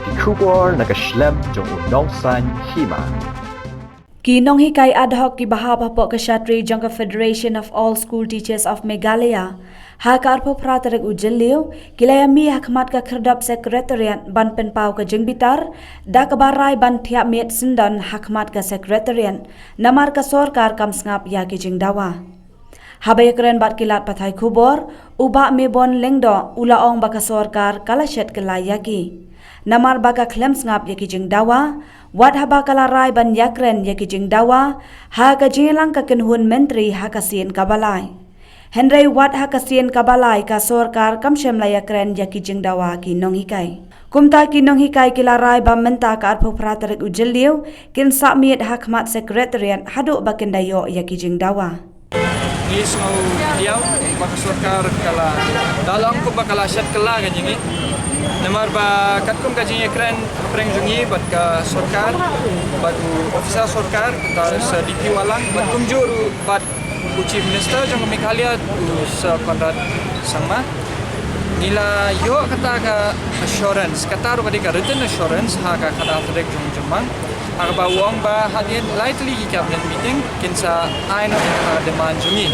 ki khubor nakaslem jong unongsan hima. Kinong hikai ad hoc ki bahaba po kashatri jangka Federation of All School Teachers of Meghalaya hakar po pratarek ujeliu kilayami hakmat ka kerdap sekretariat ban penpau ka jengbitar da kabarai ban tiap miet sindan hakmat ka sekretariat namar ka sorkar kam sngap ya ki jengdawa. Habay keren bat kilat patay kubor, uba mebon lengdo ulaong baka sorkar kalashet kelayaki. Namar baka klem ngap yaki jeng dawa, wad haba kalarai ban yakren yaki jeng dawa, ha ka jingilang ka kenhun menteri ha kasien kabalai. Henry wad ha kasien kabalai ka sorkar kamshem layakren yaki jeng dawa ki nong hikai. Kumta ki nong hikai kilarai ba menta ka arpo pratarek ujeliu, kin sakmiet hakmat sekretariat haduk bakin dayo yaki jeng dawa. Is mau dia baka sorkar kala dalam ko bakala syat kala ganyan ni namar ba katkum kajing ekran preng jungi bat ka sorkar bat ofisa sorkar ta sa DP walang bat kumjur bat chief minister jong Meghalaya sa Konrad Sangma nila yo kata ka assurance kata ro ka written assurance ha ka kata trek jong jemang agba wong ba hadin lightly cabinet meeting kinsa aino demand jungi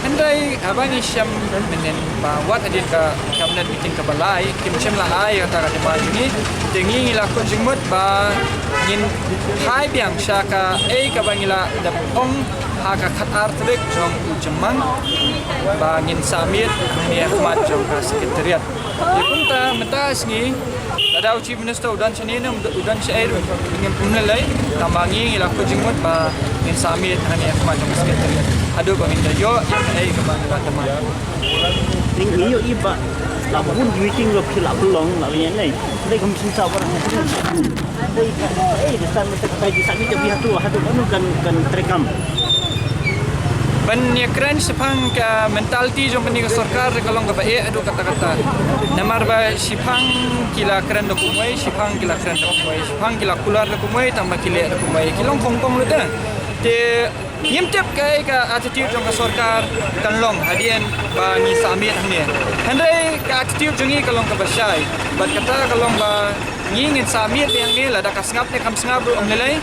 andai abang isyam menen ba wat adin ka cabinet meeting ka balai kimchem la ai kata demand jungi tengi la ko jingmut ba ngin hai biang syaka ka bangila da ong ha ka khatar trek jong jemang ba ngin samit ni ahmad jong ka sekretariat ikunta metas ni ada chief minister udan chani nam udan shairu dengan punalai tambangi ila ko jingmut ba ngin samit hani ahmad jong sekretariat ado ba minda yo ai ka bangila teman ning iyo iba labun meeting lo khila belong la yen nei dai kom sin sa barang dai desan metek kai di sami jabi hatu anu kan trekam ban yakran sipang ka mentality jong kani ka sarkar kalong ka bae adu kata-kata namar ba sipang kila kran do kumai sipang kila kran do kumai sipang kila kular do kumai tambah kile do kumai kilong kongkong lu da te yimtep kai ka attitude jong ka sarkar kanlong hadian ba ni samit ni handai ka attitude jongi kalong ka basai bat kata kalong ba ngingin samit yang ni lada ka sngap ne kam sngap om lelai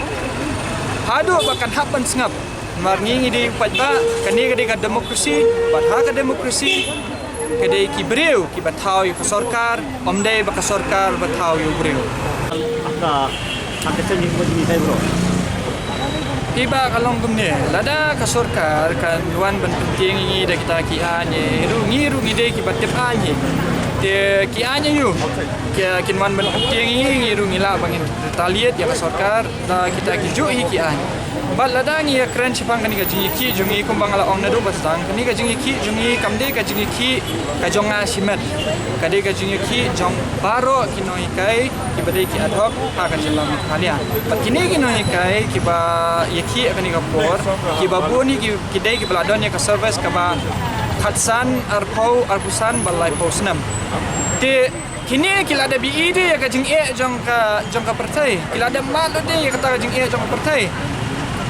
hadu bakan hapan sngap marngi di pajba kani kadi ka demokrasi batha ka demokrasi kadi ki breu ki bathau yu sarkar omdai ba ka sarkar bathau yu breu aka seni mo ni dai bro tiba kalong gumne lada ka sarkar kan wan ban penting ngi da kita ki anye ru ngi dai ki batep anye te ki anye yu ki wan ban penting ngi ru ngila bangin retaliate ya ka sarkar da kita ki ju hi ki anye bal ladang ya keren sipang kani ka jingi ki jungi kumbang ala ong nadu basang kani ka jingi ki jungi kamde ka jingi ki ka jonga simet kade ka jingi ki jong baro kinoi kai ki bade ki ad hoc ha ka jelam Meghalaya bat kini kinoi kai ki ba yaki kani ka por ki ba boni ki dai ki bladon ya ka service ka ba khatsan arpau arbusan balai posnam te kini kila ada BED ya ka jingi jong ka partai kila ada malo de ya kata ka jingi jong ka partai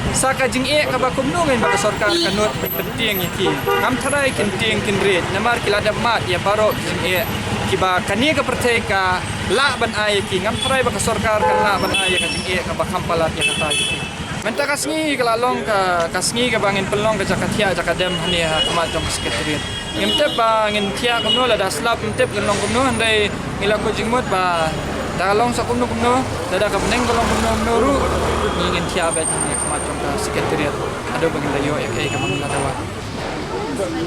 saka jing ka ba kumno ngai ba sarkar kanut penting iki ngam tharai kinting kinret namar kila da mat ya baro jing ki ba kani ka partai ka la ban ai ki ngam tharai ba sarkar kan la ban ai ka jing ka ba kampalat ya kata iki menta kasngi kala long ka kasngi ka bangin pelong ka jakatia jakadem hani ha kamat jong sekretariat ngem te ba ngin tia kumno la da slap ngem te long kumno andai ngila ko jingmot ba dalong sa kumno dada ka beneng kolong kumno ru ngin tia ba ni macam ka sekretariat ada bangin dayo ya kai ka mangla dawa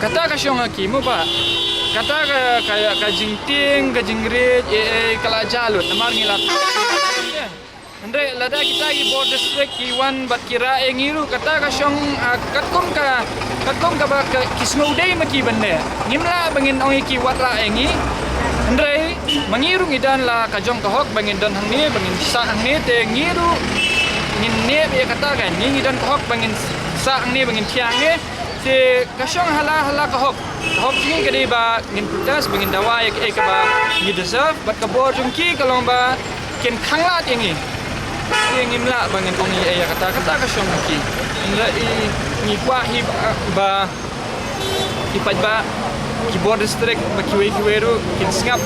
kata ka syong aki mo ba kata ka jingting ka jingret kala jalut namar ngila andre lada kita gi board district ki wan bat kira ngiru kata ka syong katkom ka ba kisno dei maki bende ngimla bangin ong ki watra engi andre mangiru ngidan la kajong kahok bangin don hangni bangin sa hangni te ngiru ngin ne be kata kan ngidan kahok bangin sa hangni bangin tiang ne te kasyong hala kahok ni kadi ba ngin protes bangin dawa ya ka ba ngi deserve bat ka bor jungki kalong ba ken khanglat yengi ngimla bangin ong ya kata kasyong ki ndra ni kwa hi ba ipaj ba ki board district ba kiwe ru kin singap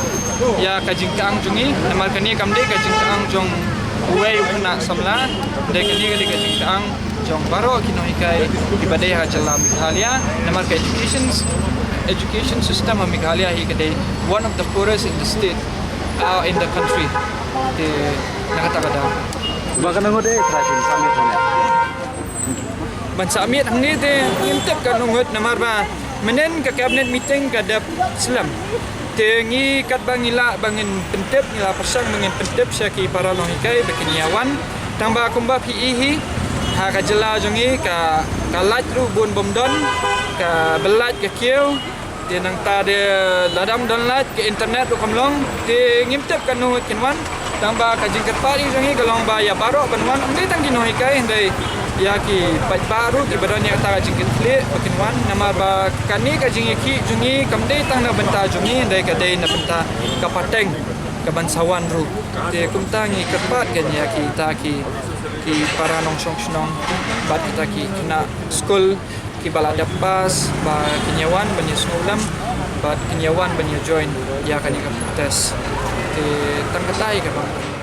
ya kajing kaang jungi namar kani kamde kajing kaang jong uwei ukna samla de kani kajing kaang jong baro kino hikai ibadai ha jala Meghalaya namar ka education system of Meghalaya hi kadai one of the poorest in the state in the country de nakatakada Baka nangod trajin samit hanya. ban samit hang ni de ngintep ka nungut namar ba menen ka cabinet meeting kadap Islam tengi kat bangila bangin pentep ngila pasang bangin pentep syaki para long hikai bekiniawan tamba kumba PEhi ha ka jela jongi ka lat ru bun bomdon ka belat ka kieu dia nang ta de ladam download ke internet ru kamlong de ngimtep kan nu kinwan tamba ka jingkat pari jongi galong ba ya baro banwan ngi tang dino hikai ndai ya ki pat baru ki badanya ta jingkat kle kinwan namar ba kani ka jingiki jungi kamdei tang na benta jungi ndai ka dei na benta ka pateng ka bansawan ru de kumtangi kerpat kan ya ki ta ki para nong song bat kita ki kena school ki balada pas ba kinyawan banya sekolah bat kinyawan banya join ya kan ka protes tang katai ka bang